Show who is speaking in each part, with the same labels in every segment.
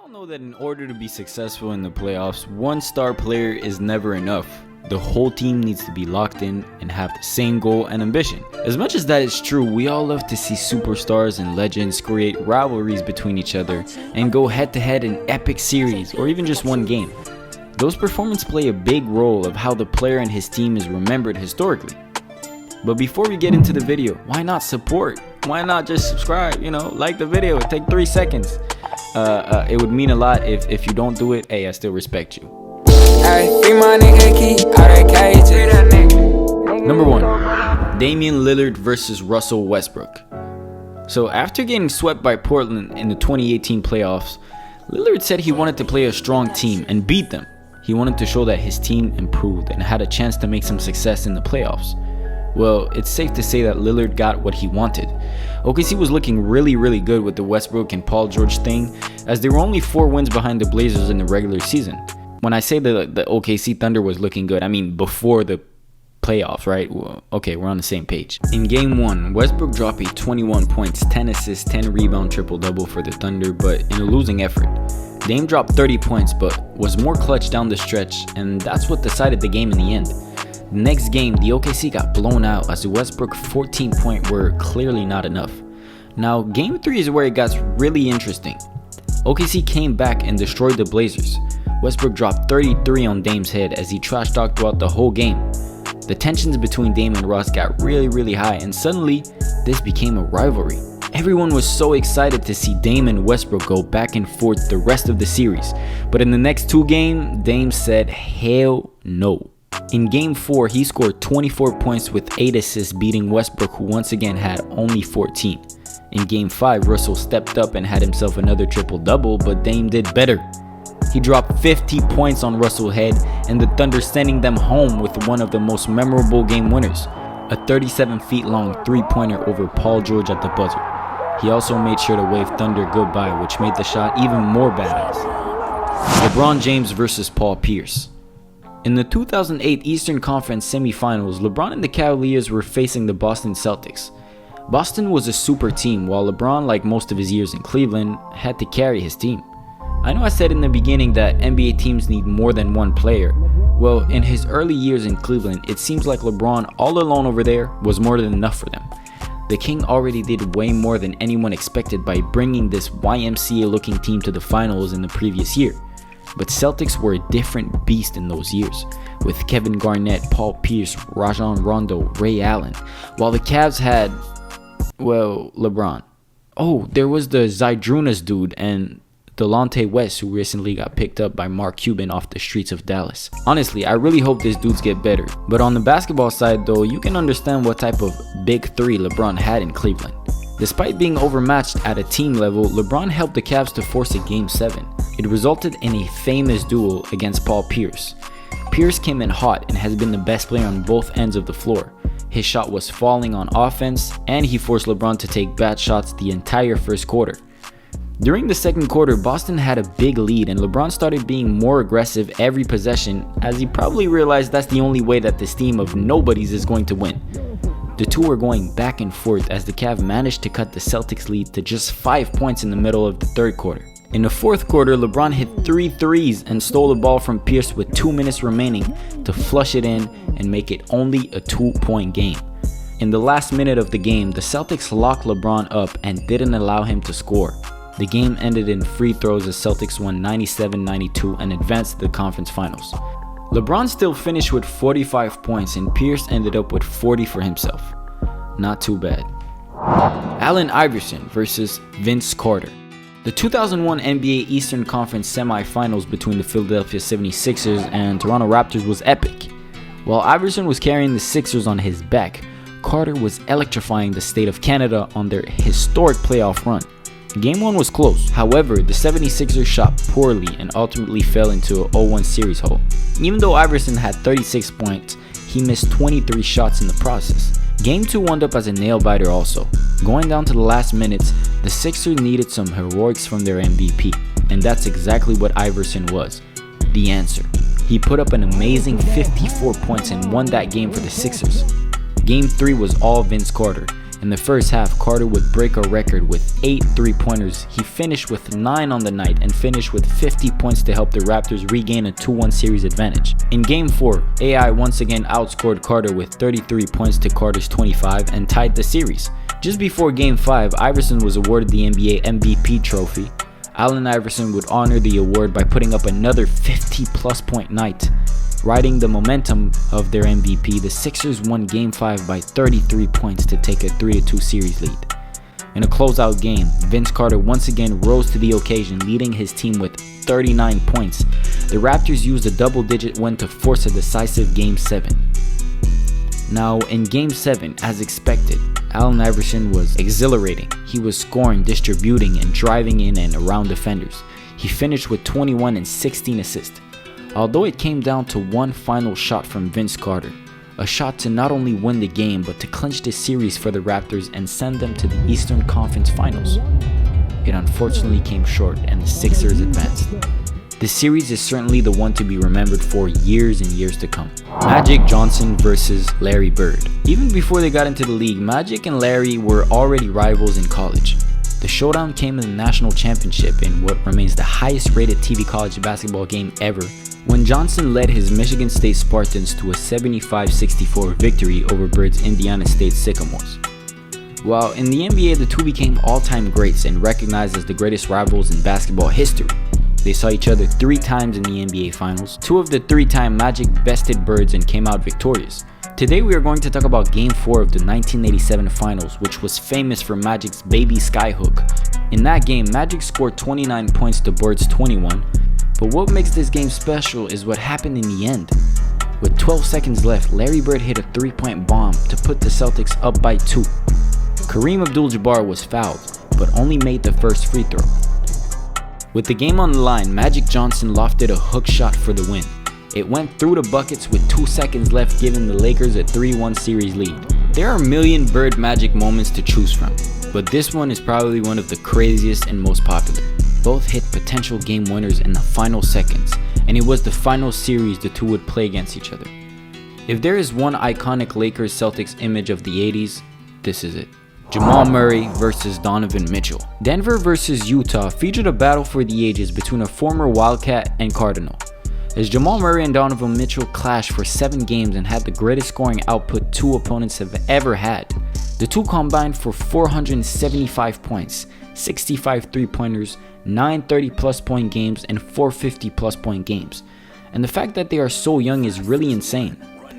Speaker 1: know that in order to be successful in the playoffs, one star player is never enough. The whole team needs to be locked in and have the same goal and ambition. As much as that is true, we all love to see superstars and legends create rivalries between each other and go head to head in epic series or even just one game. Those performances play a big role of how the player and his team is remembered historically. But before we get into the video, why not support? Why not just subscribe? Like the video, take 3 seconds. It would mean a lot if you don't do it. Hey, I still respect you. Number 1, Damian Lillard versus Russell Westbrook. So after getting swept by Portland in the 2018 playoffs, Lillard said he wanted to play a strong team and beat them. He wanted to show that his team improved and had a chance to make some success in the playoffs. Well, it's safe to say that Lillard got what he wanted. OKC was looking really good with the Westbrook and Paul George thing, as they were only 4 wins behind the Blazers in the regular season. When I say the OKC Thunder was looking good, I mean before the playoffs, right? Well, okay, we're on the same page. In Game 1, Westbrook dropped a 21 points, 10 assists, 10 rebound triple-double for the Thunder, but in a losing effort. Dame dropped 30 points, but was more clutch down the stretch, and that's what decided the game in the end. The next game, the OKC got blown out as the Westbrook 14-point were clearly not enough. Now, Game 3 is where it got really interesting. OKC came back and destroyed the Blazers. Westbrook dropped 33 on Dame's head as he trash talked throughout the whole game. The tensions between Dame and Russ got really high, and suddenly, this became a rivalry. Everyone was so excited to see Dame and Westbrook go back and forth the rest of the series, but in the next 2 games, Dame said hell no. In Game 4, he scored 24 points with 8 assists, beating Westbrook, who once again had only 14. In Game 5, Russell stepped up and had himself another triple-double, but Dame did better. He dropped 50 points on Russell's head, and the Thunder sending them home with one of the most memorable game winners, a 37 feet long 3-pointer over Paul George at the buzzer. He also made sure to wave Thunder goodbye, which made the shot even more badass. LeBron James versus Paul Pierce. In the 2008 Eastern Conference semifinals, LeBron and the Cavaliers were facing the Boston Celtics. Boston was a super team, while LeBron, like most of his years in Cleveland, had to carry his team. I know I said in the beginning that NBA teams need more than one player. Well, in his early years in Cleveland, it seems like LeBron all alone over there was more than enough for them. The King already did way more than anyone expected by bringing this YMCA-looking team to the finals in the previous year. But Celtics were a different beast in those years, with Kevin Garnett, Paul Pierce, Rajon Rondo, Ray Allen, while the Cavs had, well, LeBron. Oh, there was the Zydrunas dude and Delonte West, who recently got picked up by Mark Cuban off the streets of Dallas. Honestly, I really hope these dudes get better. But on the basketball side though, you can understand what type of big three LeBron had in Cleveland. Despite being overmatched at a team level, LeBron helped the Cavs to force a Game 7. It resulted in a famous duel against Paul Pierce. Pierce came in hot and has been the best player on both ends of the floor. His shot was falling on offense, and he forced LeBron to take bad shots the entire first quarter. During the second quarter, Boston had a big lead and LeBron started being more aggressive every possession, as he probably realized that's the only way that this team of nobodies is going to win. The two were going back and forth as the Cavs managed to cut the Celtics lead to just 5 points in the middle of the third quarter. In the fourth quarter, LeBron hit 3 threes and stole the ball from Pierce with 2 minutes remaining to flush it in and make it only a 2-point game. In the last minute of the game, the Celtics locked LeBron up and didn't allow him to score. The game ended in free throws as Celtics won 97-92 and advanced to the conference finals. LeBron still finished with 45 points and Pierce ended up with 40 for himself. Not too bad. Allen Iverson versus Vince Carter. The 2001 NBA Eastern Conference semifinals between the Philadelphia 76ers and Toronto Raptors was epic. While Iverson was carrying the Sixers on his back, Carter was electrifying the state of Canada on their historic playoff run. Game 1 was close, however, the 76ers shot poorly and ultimately fell into a 0-1 series hole. Even though Iverson had 36 points, he missed 23 shots in the process. Game 2 wound up as a nail-biter also. Going down to the last minutes, the Sixers needed some heroics from their MVP, and that's exactly what Iverson was. The answer. He put up an amazing 54 points and won that game for the Sixers. Game 3 was all Vince Carter. In the first half, Carter would break a record with 8 3-pointers. He finished with 9 on the night and finished with 50 points to help the Raptors regain a 2-1 series advantage. In Game 4, AI once again outscored Carter with 33 points to Carter's 25 and tied the series. Just before Game 5, Iverson was awarded the NBA MVP trophy. Allen Iverson would honor the award by putting up another 50-plus point night. Riding the momentum of their MVP, the Sixers won Game 5 by 33 points to take a 3-2 series lead. In a closeout game, Vince Carter once again rose to the occasion, leading his team with 39 points. The Raptors used a double-digit win to force a decisive Game 7. Now, in Game 7, as expected, Allen Iverson was exhilarating. He was scoring, distributing, and driving in and around defenders. He finished with 21 and 16 assists. Although it came down to one final shot from Vince Carter, a shot to not only win the game but to clinch the series for the Raptors and send them to the Eastern Conference Finals, it unfortunately came short and the Sixers advanced. The series is certainly the one to be remembered for years and years to come. Magic Johnson versus Larry Bird. Even before they got into the league, Magic and Larry were already rivals in college. The showdown came in the national championship in what remains the highest rated TV college basketball game ever, when Johnson led his Michigan State Spartans to a 75-64 victory over Bird's Indiana State Sycamores. While in the NBA, the two became all-time greats and recognized as the greatest rivals in basketball history. They saw each other 3 times in the NBA Finals. 2 of the 3-time Magic bested Birds and came out victorious. Today we are going to talk about Game 4 of the 1987 Finals, which was famous for Magic's baby skyhook. In that game, Magic scored 29 points to Bird's 21, but what makes this game special is what happened in the end. With 12 seconds left, Larry Bird hit a 3-point bomb to put the Celtics up by 2. Kareem Abdul-Jabbar was fouled, but only made the first free throw. With the game on the line, Magic Johnson lofted a hook shot for the win. It went through the buckets with 2 seconds left, giving the Lakers a 3-1 series lead. There are a million Bird Magic moments to choose from, but this one is probably one of the craziest and most popular. Both hit potential game winners in the final seconds, and it was the final series the two would play against each other. If there is one iconic Lakers-Celtics image of the 80s, this is it. Jamal Murray versus Donovan Mitchell. Denver versus Utah featured a battle for the ages between a former Wildcat and Cardinal. As Jamal Murray and Donovan Mitchell clashed for 7 games and had the greatest scoring output 2 opponents have ever had. The two combined for 475 points, 65 3-pointers, 9 30-plus point games, and 4 50-plus point games. And the fact that they are so young is really insane.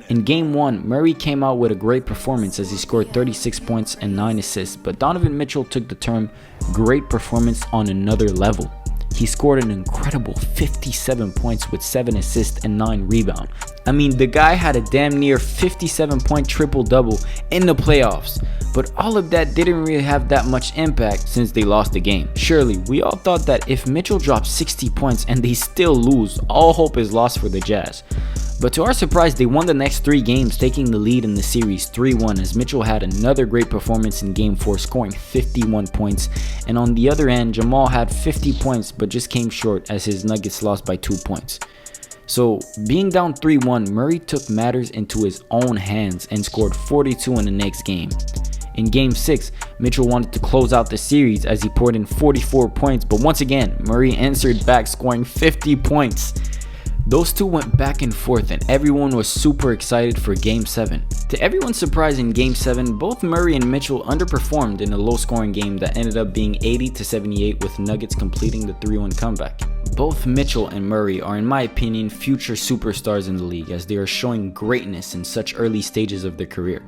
Speaker 1: In Game 1, Murray came out with a great performance as he scored 36 points and 9 assists, but Donovan Mitchell took the term great performance on another level. He scored an incredible 57 points with 7 assists and 9 rebounds. I mean, the guy had a damn near 57-point triple-double in the playoffs, but all of that didn't really have that much impact since they lost the game. Surely, we all thought that if Mitchell dropped 60 points and they still lose, all hope is lost for the Jazz. But to our surprise, they won the next 3 games, taking the lead in the series 3-1 as Mitchell had another great performance in Game 4, scoring 51 points. And on the other end, Jamal had 50 points but just came short as his Nuggets lost by 2 points. So, being down 3-1, Murray took matters into his own hands and scored 42 in the next game. In Game 6, Mitchell wanted to close out the series as he poured in 44 points, but once again, Murray answered back, scoring 50 points. Those two went back and forth and everyone was super excited for Game 7. To everyone's surprise, in Game 7, both Murray and Mitchell underperformed in a low-scoring game that ended up being 80-78 with Nuggets completing the 3-1 comeback. Both Mitchell and Murray are, in my opinion, future superstars in the league as they are showing greatness in such early stages of their career.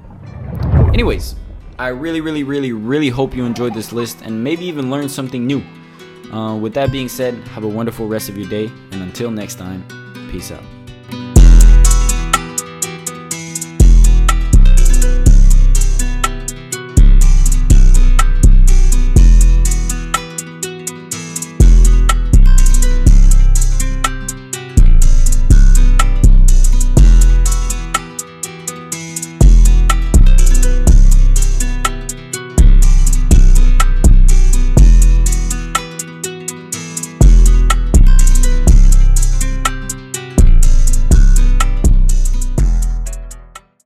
Speaker 1: Anyways, I really hope you enjoyed this list and maybe even learned something new. With that being said, have a wonderful rest of your day, and until next time, peace out.